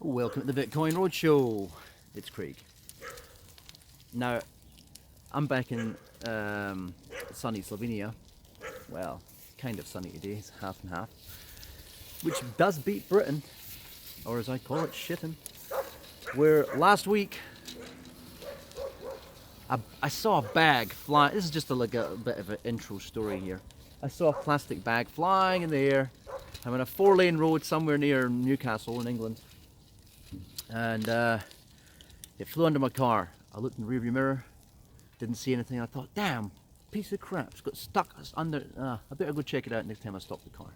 Welcome to the Bitcoin Roadshow. It's Craig. Now, I'm back in sunny Slovenia. Well, kind of sunny today, it's half and half. Which does beat Britain, or as I call it, shitting. Where last week, I saw a bag fly. This is just like a bit of an intro story here. I saw a plastic bag flying in the air. I'm on a 4-lane road somewhere near Newcastle in England. And it flew under my car. I looked in the rearview mirror, didn't see anything. I thought, damn, piece of crap, it's got stuck under. I better go check it out next time I stop the car.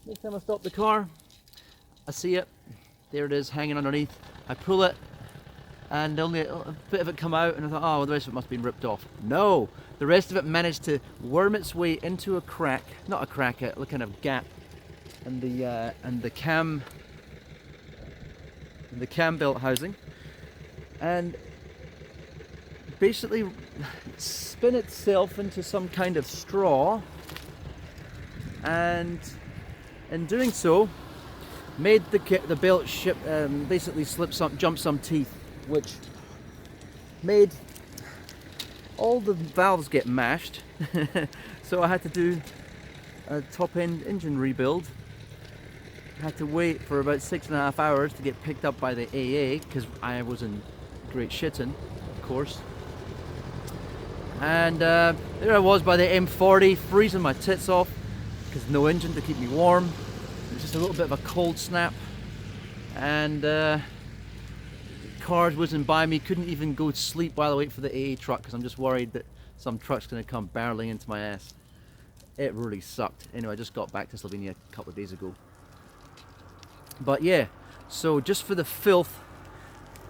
Next time I stop the car, I see it. There it is, hanging underneath. I pull it, and only a bit of it come out, and I thought, oh, well, the rest of it must have been ripped off. No, the rest of it managed to worm its way into a crack, not a crack, a kind of gap, and the cam belt housing, and basically spin itself into some kind of straw, and in doing so made the belt basically jump some teeth, which made all the valves get mashed. So I had to do a top-end engine rebuild. Had to wait for about 6.5 hours to get picked up by the AA because I was in great shitting, of course. And there I was by the M40, freezing my tits off because no engine to keep me warm. It was just a little bit of a cold snap, and cars whizzing by me. Couldn't even go to sleep while I wait for the AA truck because I'm just worried that some truck's going to come barreling into my ass. It really sucked. Anyway, I just got back to Slovenia a couple of days ago. But yeah, so just for the filth,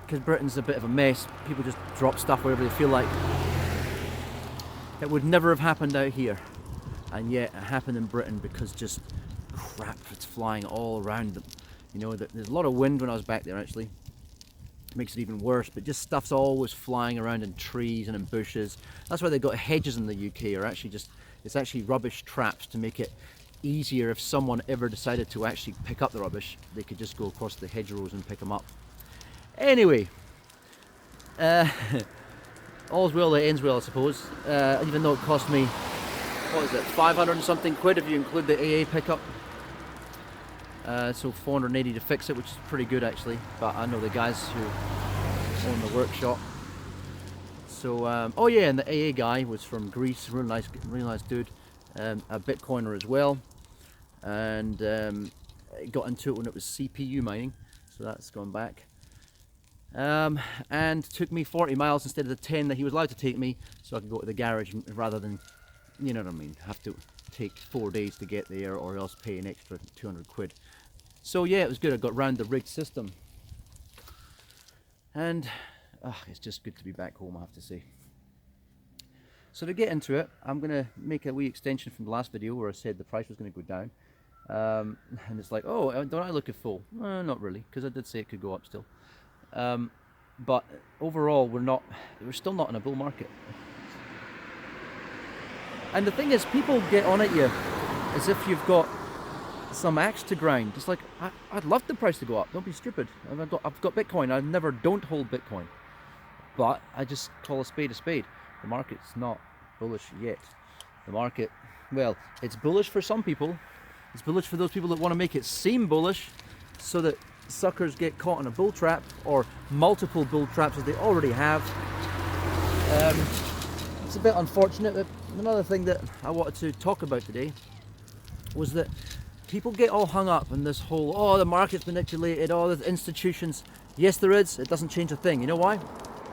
because Britain's a bit of a mess, people just drop stuff wherever they feel like. It would never have happened out here, and yet it happened in Britain because just crap it's flying all around them. You know, there's a lot of wind when I was back there actually. It makes it even worse, but just stuff's always flying around in trees and in bushes. That's why they've got hedges in the UK, or actually it's actually rubbish traps to make it easier if someone ever decided to actually pick up the rubbish. They could just go across the hedgerows and pick them up. Anyway, all's well that ends well, I suppose. Even though it cost me, what is it, 500 and something quid if you include the AA pickup. So 480 to fix it, which is pretty good actually. But I know the guys who own the workshop. So, oh yeah, and the AA guy was from Greece, really nice dude. A Bitcoiner as well, and got into it when it was CPU mining, so that's gone back. And took me 40 miles instead of the 10 that he was allowed to take me, so I could go to the garage rather than, you know what I mean, have to take 4 days to get there or else pay an extra 200 quid. So yeah, it was good. I got round the rigged system, and it's just good to be back home, I have to say. So to get into it, I'm going to make a wee extension from the last video where I said the price was going to go down. And it's like, oh, don't I look a fool? Not really, because I did say it could go up still. But overall, we're still not in a bull market. And the thing is, people get on at you as if you've got some axe to grind. It's like, I'd love the price to go up. Don't be stupid. I've got Bitcoin. I never don't hold Bitcoin. But I just call a spade a spade. The market's not bullish yet. The market, well, it's bullish for some people. It's bullish for those people that want to make it seem bullish so that suckers get caught in a bull trap or multiple bull traps as they already have. It's a bit unfortunate. But another thing that I wanted to talk about today was that people get all hung up in this whole, oh, the market's manipulated, oh, the institutions. Yes, there is. It doesn't change a thing. You know why?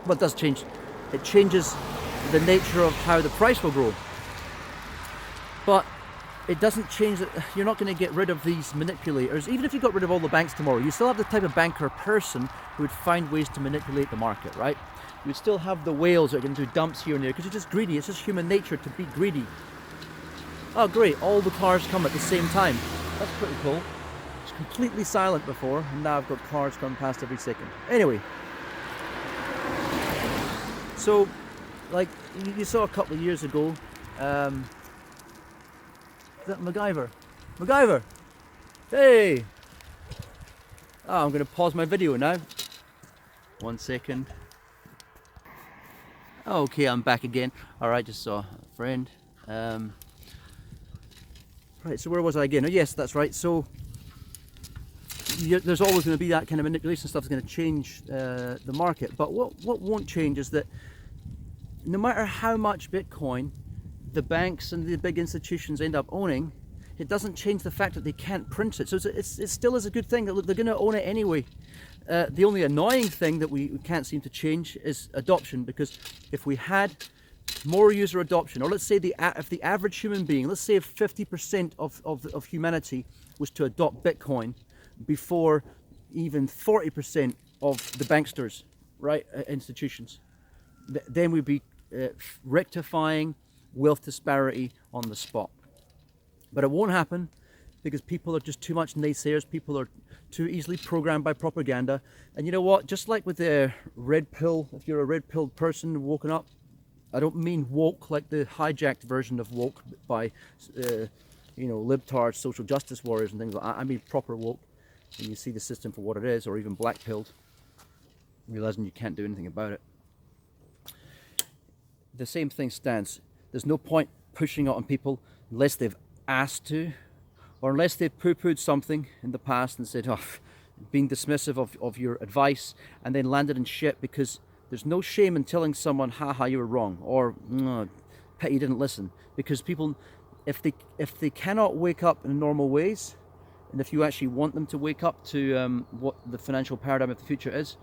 Well, it does change. It changes the nature of how the price will grow, but it doesn't change that you're not going to get rid of these manipulators. Even if you got rid of all the banks tomorrow, you still have the type of banker person who would find ways to manipulate the market, right? You would still have the whales that are going to do dumps here and there because you're just greedy. It's just human nature to be greedy. Oh great, all the cars come at the same time. That's pretty cool. It's completely silent before, and now I've got cars coming past every second. Anyway, so like you saw a couple of years ago, is that MacGyver? MacGyver! Hey! Oh, I'm going to pause my video now. 1 second. Okay, I'm back again. Alright, just saw a friend. Right, so where was I again? Oh yes, that's right. So there's always going to be that kind of manipulation stuff that's going to change the market. But what won't change is that no matter how much Bitcoin the banks and the big institutions end up owning, it doesn't change the fact that they can't print it. So it still is a good thing. Look, they're going to own it anyway. The only annoying thing that we can't seem to change is adoption, because if we had more user adoption, or let's say if the average human being, let's say if 50% of humanity was to adopt Bitcoin before even 40% of the banksters, right, institutions, then we'd be rectifying wealth disparity on the spot. But it won't happen because people are just too much naysayers. People are too easily programmed by propaganda. And you know what? Just like with the red pill, if you're a red pilled person woken up, I don't mean woke like the hijacked version of woke by, you know, libtards, social justice warriors and things like that. I mean proper woke. And you see the system for what it is, or even black pilled, realizing you can't do anything about it. The same thing stands. There's no point pushing it on people unless they've asked to, or unless they've poo-pooed something in the past and said, oh, being dismissive of your advice, and then landed in shit, because there's no shame in telling someone, haha, you were wrong, or pity you didn't listen. Because people, if they cannot wake up in normal ways, and if you actually want them to wake up to what the financial paradigm of the future is,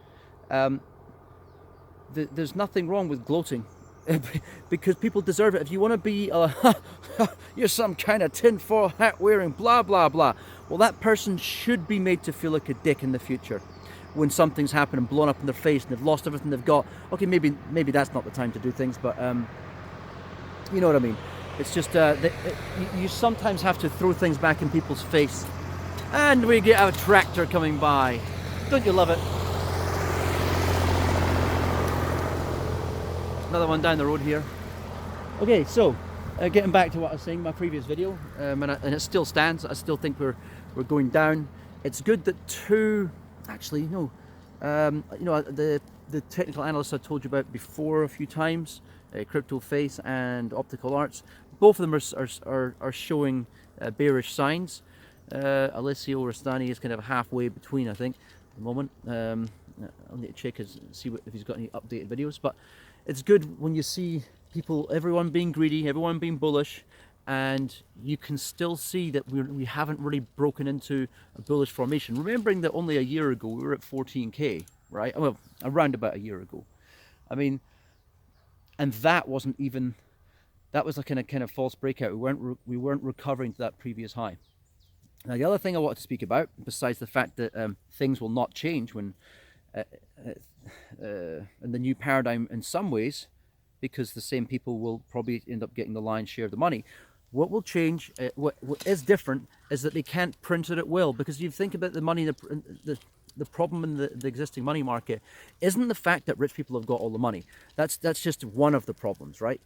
there's nothing wrong with gloating. Because people deserve it. If you want to be you're some kind of tinfoil hat wearing blah blah blah, well, that person should be made to feel like a dick in the future when something's happened and blown up in their face and they've lost everything they've got. Okay, maybe that's not the time to do things, but you know what I mean. It's just you sometimes have to throw things back in people's face. And we get a tractor coming by. Don't you love it? Another one down the road here. Okay, so getting back to what I was saying in my previous video, and it still stands. I still think we're going down. It's good that you know, the technical analysts I told you about before a few times, Cryptoface and Optical Arts, both of them are showing bearish signs. Alessio Rastani is kind of halfway between, I think, at the moment. I'll need to check see if he's got any updated videos, but it's good when you see people, everyone being greedy, everyone being bullish, and you can still see that we haven't really broken into a bullish formation. Remembering that only a year ago we were at 14k, right? Well, around about a year ago. I mean, and that was a kind of false breakout. We weren't recovering to that previous high. Now, the other thing I wanted to speak about, besides the fact that things will not change when in the new paradigm in some ways, because the same people will probably end up getting the lion's share of the money. What will change, what is different, is that they can't print it at will. Because you think about the money, the problem in the existing money market isn't the fact that rich people have got all the money. That's just one of the problems, right?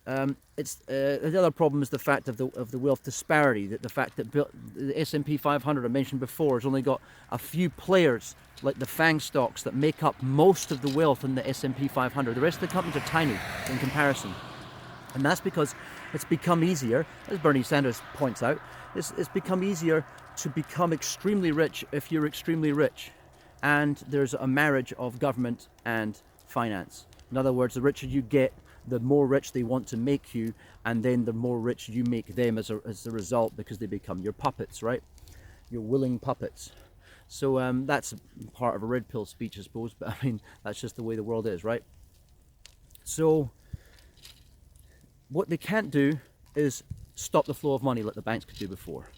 The other problem is the fact of the wealth disparity, that the fact that the S&P 500 I mentioned before has only got a few players like the FANG stocks that make up most of the wealth in the S&P 500. The rest of the companies are tiny in comparison, and that's because it's become easier, as Bernie Sanders points out, it's become easier to become extremely rich if you're extremely rich, and there's a marriage of government and finance. In other words, the richer you get, the more rich they want to make you, and then the more rich you make them as a result, because they become your puppets, right? Your willing puppets. So that's part of a red pill speech, I suppose, but I mean, that's just the way the world is, right? So what they can't do is stop the flow of money like the banks could do before.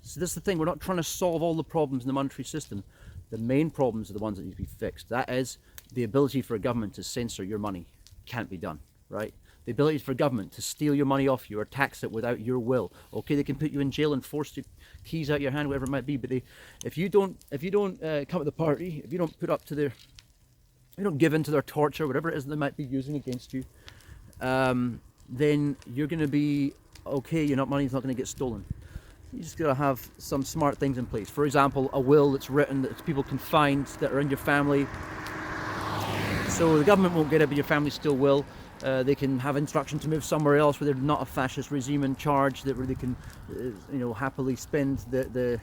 So this is the thing, we're not trying to solve all the problems in the monetary system. The main problems are the ones that need to be fixed. That is the ability for a government to censor your money. Can't be done, right? The ability for government to steal your money off you or tax it without your will. Okay, they can put you in jail and force your keys out your hand, whatever it might be. But if you don't come to the party, if you don't put up to their, you don't give in to their torture, whatever it is they might be using against you, then you're going to be okay. Your money's not going to get stolen. You just gotta have some smart things in place. For example, a will that's written that people can find that are in your family. So the government won't get it, but your family still will. They can have instruction to move somewhere else where there's not a fascist regime in charge, that where they can, happily spend the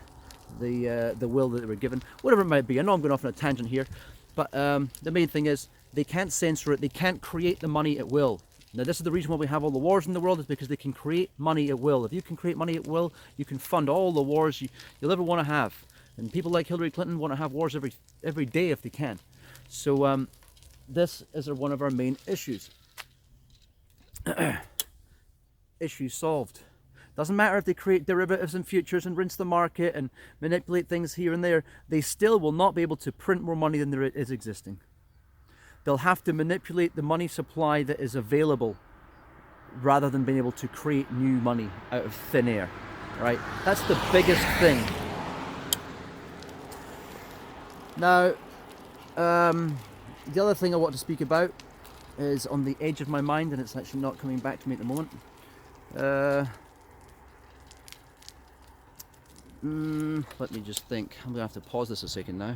will that they were given, whatever it might be. I know I'm going off on a tangent here, but the main thing is they can't censor it. They can't create the money at will. Now, this is the reason why we have all the wars in the world, is because they can create money at will. If you can create money at will, you can fund all the wars you'll ever want to have. And people like Hillary Clinton want to have wars every day if they can. So this is one of our main issues. Issue solved. Doesn't matter if they create derivatives and futures and rinse the market and manipulate things here and there, they still will not be able to print more money than there is existing. They'll have to manipulate the money supply that is available rather than being able to create new money out of thin air, right? That's the biggest thing. Now, the other thing I want to speak about is on the edge of my mind, and it's actually not coming back to me at the moment. Let me just think. I'm going to have to pause this a second now.